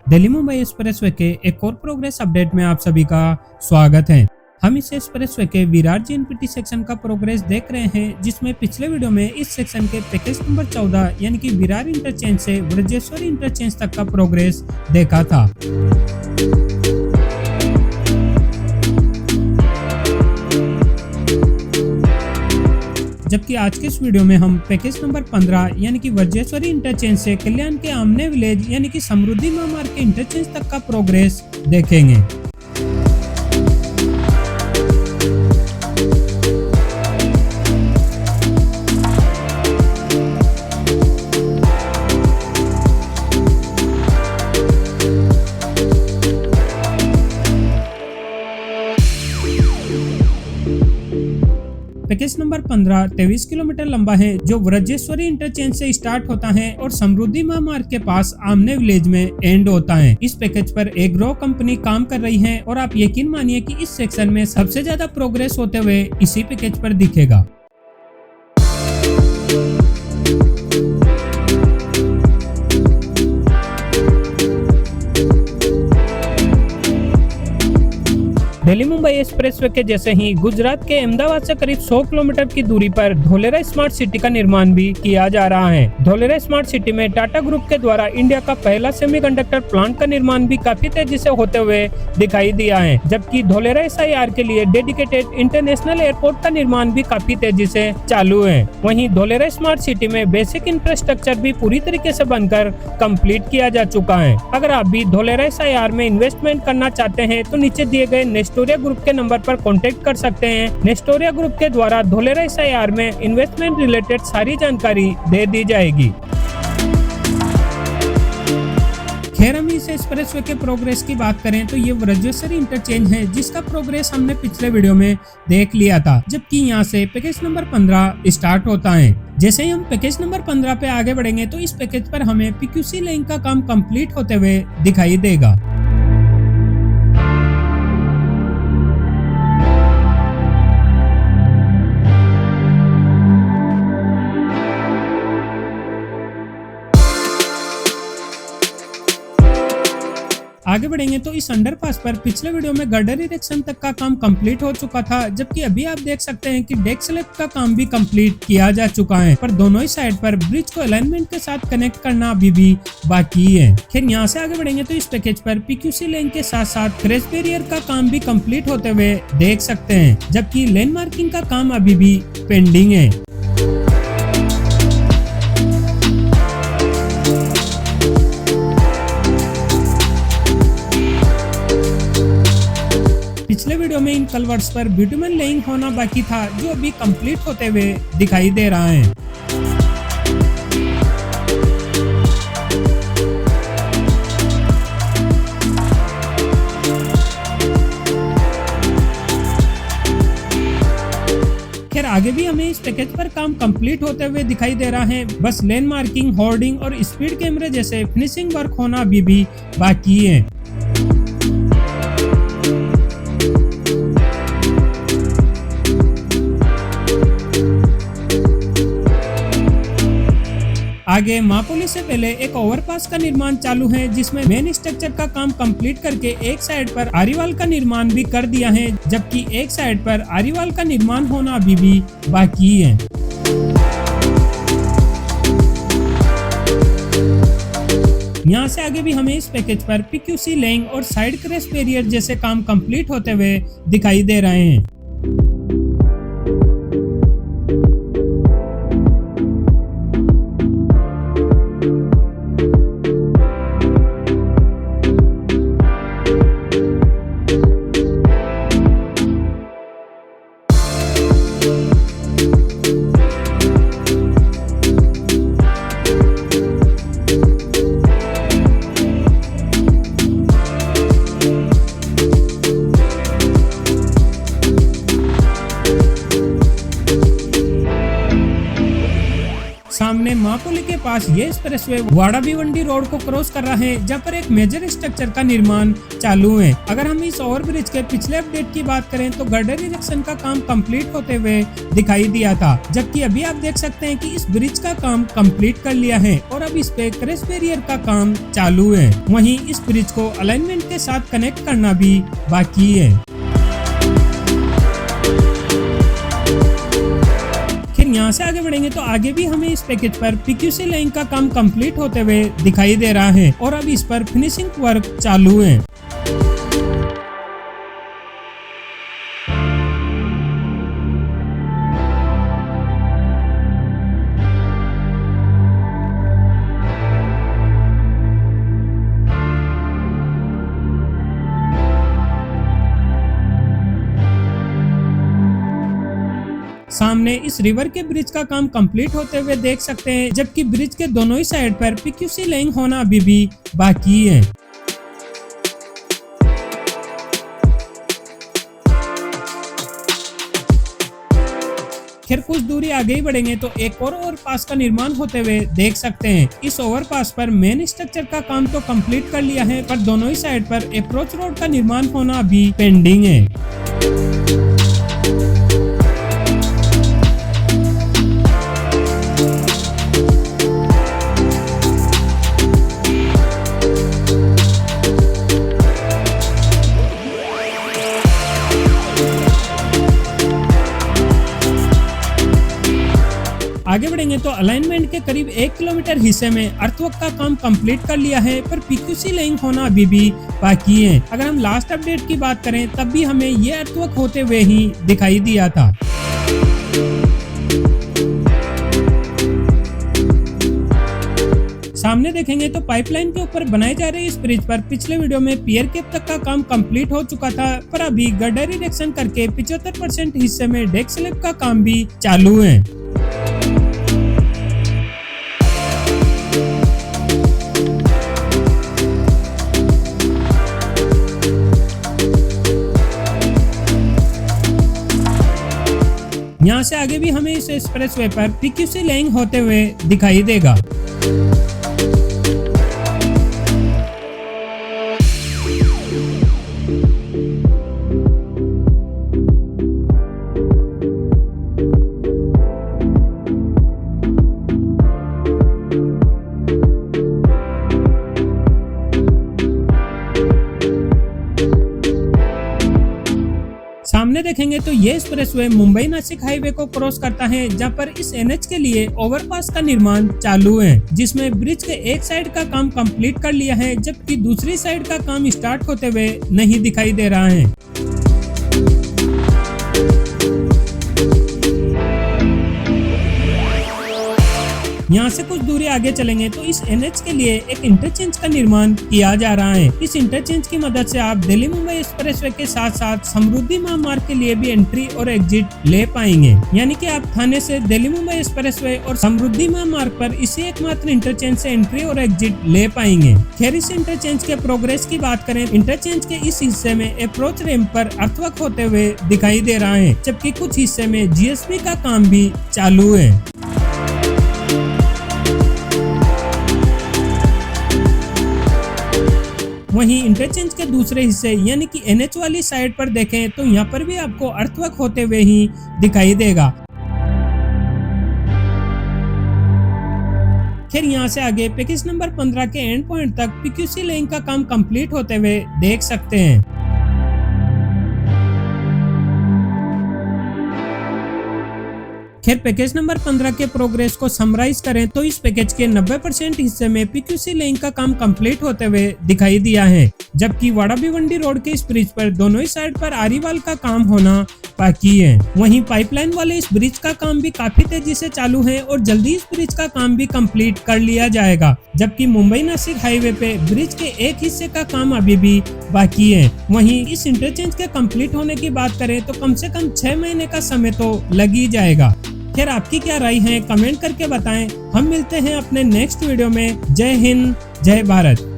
Delhi Mumbai expressway के एक और प्रोग्रेस अपडेट में आप सभी का स्वागत है। हम इस एक्सप्रेसवे के विरार जीएनपीटी सेक्शन का प्रोग्रेस देख रहे हैं, जिसमें पिछले वीडियो में इस सेक्शन के पैकेज नंबर 14 यानी कि विरार इंटरचेंज से ब्रजेश्वरी इंटरचेंज तक का प्रोग्रेस देखा था। जबकि आज के इस वीडियो में हम पैकेज नंबर 15 यानी कि ब्रजेश्वरी इंटरचेंज से कल्याण के आमने विलेज यानी कि समृद्धि महामार्ग के इंटरचेंज तक का प्रोग्रेस देखेंगे। पैकेज नंबर 15 23 किलोमीटर लंबा है, जो ब्रजेश्वरी इंटरचेंज से स्टार्ट होता है और समृद्धि महामार्ग के पास आमने विलेज में एंड होता है। इस पैकेज पर एक ग्रो कंपनी काम कर रही है और आप यकीन मानिए कि इस सेक्शन में सबसे ज्यादा प्रोग्रेस होते हुए इसी पैकेज पर दिखेगा। दिल्ली मुंबई एक्सप्रेसवे के जैसे ही गुजरात के अहमदाबाद से करीब 100 किलोमीटर की दूरी पर धोलेरा स्मार्ट सिटी का निर्माण भी किया जा रहा है। धोलेरा स्मार्ट सिटी में टाटा ग्रुप के द्वारा इंडिया का पहला सेमीकंडक्टर प्लांट का निर्माण भी काफी तेजी से होते हुए दिखाई दिया है, जबकि धोलेरा एसआईआर के लिए डेडिकेटेड इंटरनेशनल एयरपोर्ट का निर्माण भी काफी तेजी से चालू है। वहीं धोलेरा स्मार्ट सिटी में बेसिक इंफ्रास्ट्रक्चर भी पूरी तरीके से बनकर कंप्लीट किया जा चुका है। अगर आप भी धोलेरा एसआईआर में इन्वेस्टमेंट करना चाहते हैं तो नीचे दिए गए नेस्टोरिया ग्रुप के नंबर पर कांटेक्ट कर सकते हैं। नेस्टोरिया ग्रुप के द्वारा धोलेरा एसआईआर में इन्वेस्टमेंट रिलेटेड सारी जानकारी दे दी जाएगी। खैर, हम इस एक्सप्रेसवे के प्रोग्रेस की बात करें तो ये ब्रजेश्वरी इंटरचेंज है, जिसका प्रोग्रेस हमने पिछले वीडियो में देख लिया था, जबकि यहाँ से पैकेज नंबर 15 स्टार्ट होता है। जैसे ही हम पैकेज नंबर 15 पे आगे बढ़ेंगे तो इस पैकेज पर हमें पीक्यूसी लाइन का काम कंप्लीट होते हुए दिखाई देगा। आगे बढ़ेंगे तो इस अंडरपास पर पिछले वीडियो में गर्डर इरेक्शन तक का काम कंप्लीट हो चुका था, जबकि अभी आप देख सकते हैं कि डेक स्लैब का काम भी कंप्लीट किया जा चुका है, पर दोनों ही साइड पर ब्रिज को अलाइनमेंट के साथ कनेक्ट करना अभी भी बाकी है। खैर, यहाँ से आगे बढ़ेंगे तो इस पैकेज पर पीक्यूसी लेन के साथ साथ क्रैश बैरियर का काम भी कंप्लीट होते हुए देख सकते हैं, जबकि लेन मार्किंग का काम अभी भी पेंडिंग है। पिछले वीडियो में इन कलवर्ट्स पर बिटुमेन लेइंग होना बाकी था, जो अभी कंप्लीट होते हुए दिखाई दे रहा है। खैर, आगे भी हमें इस पैकेज पर काम कंप्लीट होते हुए दिखाई दे रहा है, बस लेन मार्किंग, होर्डिंग और स्पीड कैमरे जैसे फिनिशिंग वर्क होना अभी भी बाकी है। आगे मापोली से पहले एक ओवरपास का निर्माण चालू है, जिसमें मेन स्ट्रक्चर का काम कंप्लीट करके एक साइड पर आरीवाल का निर्माण भी कर दिया है, जबकि एक साइड पर आरीवाल का निर्माण होना अभी भी बाकी है। यहाँ से आगे भी हमें इस पैकेज पर पीक्यूसी लेइंग और साइड क्रैश बैरियर जैसे काम कंप्लीट होते हुए दिखाई दे रहे हैं। मापोली के पास ये एक्सप्रेसवे वाड़ा भिवंडी रोड को क्रॉस कर रहा है, जहाँ पर एक मेजर स्ट्रक्चर का निर्माण चालू है। अगर हम इस ओवरब्रिज के पिछले अपडेट की बात करें तो गर्डर इरेक्शन का काम कंप्लीट होते हुए दिखाई दिया था, जबकि अभी आप देख सकते हैं कि इस ब्रिज का काम कंप्लीट कर लिया है और अब इस पे क्रैश बैरियर का काम चालू है। वहीं इस ब्रिज को अलाइनमेंट के साथ कनेक्ट करना भी बाकी है। यहाँ से आगे बढ़ेंगे तो आगे भी हमें इस पैकेज पर पीक्यूसी लाइन का काम कंप्लीट होते हुए दिखाई दे रहा है और अब इस पर फिनिशिंग वर्क चालू है। सामने इस रिवर के ब्रिज का काम कंप्लीट होते हुए देख सकते हैं, जबकि ब्रिज के दोनों ही साइड पर पीक्यूसी लाइन होना अभी भी बाकी है। खैर कुछ दूरी आगे ही बढ़ेंगे तो एक और ओवरपास का निर्माण होते हुए देख सकते हैं। इस ओवरपास पर मेन स्ट्रक्चर का काम तो कंप्लीट कर लिया है, पर दोनों ही साइड पर अप्रोच रोड का निर्माण होना अभी पेंडिंग है। आगे बढ़ेंगे तो अलाइनमेंट के करीब 1 किलोमीटर हिस्से में अर्थवर्क का काम कंप्लीट कर लिया है, पर पीक्यूसी लाइन होना अभी भी बाकी है। अगर हम लास्ट अपडेट की बात करें तब भी हमें ये अर्थवर्क होते हुए ही दिखाई दिया था। सामने देखेंगे तो पाइपलाइन के ऊपर बनाए जा रहे इस ब्रिज पर पिछले वीडियो में पियर केप तक का काम कंप्लीट हो चुका था, पर अभी गर्डर इरेक्शन करके 75% हिस्से में डेक स्लैब का काम भी चालू है। यहाँ से आगे भी हमें इस एक्सप्रेसवे पर पीक्यूसी लाइन होते हुए दिखाई देगा। सामने देखेंगे तो ये एक्सप्रेसवे मुंबई नासिक हाईवे को क्रॉस करता है, जहां पर इस एनएच के लिए ओवरपास का निर्माण चालू है, जिसमें ब्रिज के एक साइड का काम कंप्लीट कर लिया है, जबकि दूसरी साइड का काम स्टार्ट होते हुए नहीं दिखाई दे रहा है। यहाँ से कुछ दूरी आगे चलेंगे तो इस एनएच के लिए एक इंटरचेंज का निर्माण किया जा रहा है। इस इंटरचेंज की मदद से आप दिल्ली मुंबई एक्सप्रेसवे के साथ साथ समृद्धि महामार्ग के लिए भी एंट्री और एग्जिट ले पाएंगे, यानी कि आप थाने से दिल्ली मुंबई एक्सप्रेसवे और समृद्धि महामार्ग पर इसी एकमात्र इंटरचेंज से एंट्री और एग्जिट ले पाएंगे। खैर इस इंटरचेंज के प्रोग्रेस की बात करें, इंटरचेंज के इस हिस्से में अप्रोच रैंप पर अर्थवर्क होते हुए दिखाई दे रहा है, जबकि कुछ हिस्से में जीएसबी का काम भी चालू है। वहीं इंटरचेंज के दूसरे हिस्से यानी कि एनएच वाली साइड पर देखें तो यहाँ पर भी आपको अर्थवर्क होते हुए ही दिखाई देगा। खैर यहाँ से आगे पैकेज नंबर 15 के एंड पॉइंट तक पीक्यूसी लाइन का काम कंप्लीट होते हुए देख सकते हैं। खैर पैकेज नंबर 15 के प्रोग्रेस को समराइज करें तो इस पैकेज के 90% हिस्से में पीक्यूसी लाइन का काम कंप्लीट होते हुए दिखाई दिया है, जबकि वाड़ा भिवंडी रोड के इस ब्रिज पर दोनों ही साइड पर आरीवाल का काम होना बाकी है। वहीं पाइपलाइन वाले इस ब्रिज का काम भी काफी तेजी से चालू है और जल्दी इस ब्रिज का काम भी कंप्लीट कर लिया जाएगा, जबकि मुंबई नासिक हाईवे पे ब्रिज के एक हिस्से का काम अभी भी बाकी है। वहीं इस इंटरचेंज के कंप्लीट होने की बात करें तो कम से कम 6 महीने का समय तो लग ही जाएगा। खैर आपकी क्या राय है कमेंट करके बताएं। हम मिलते हैं अपने नेक्स्ट वीडियो में। जय हिंद, जय भारत।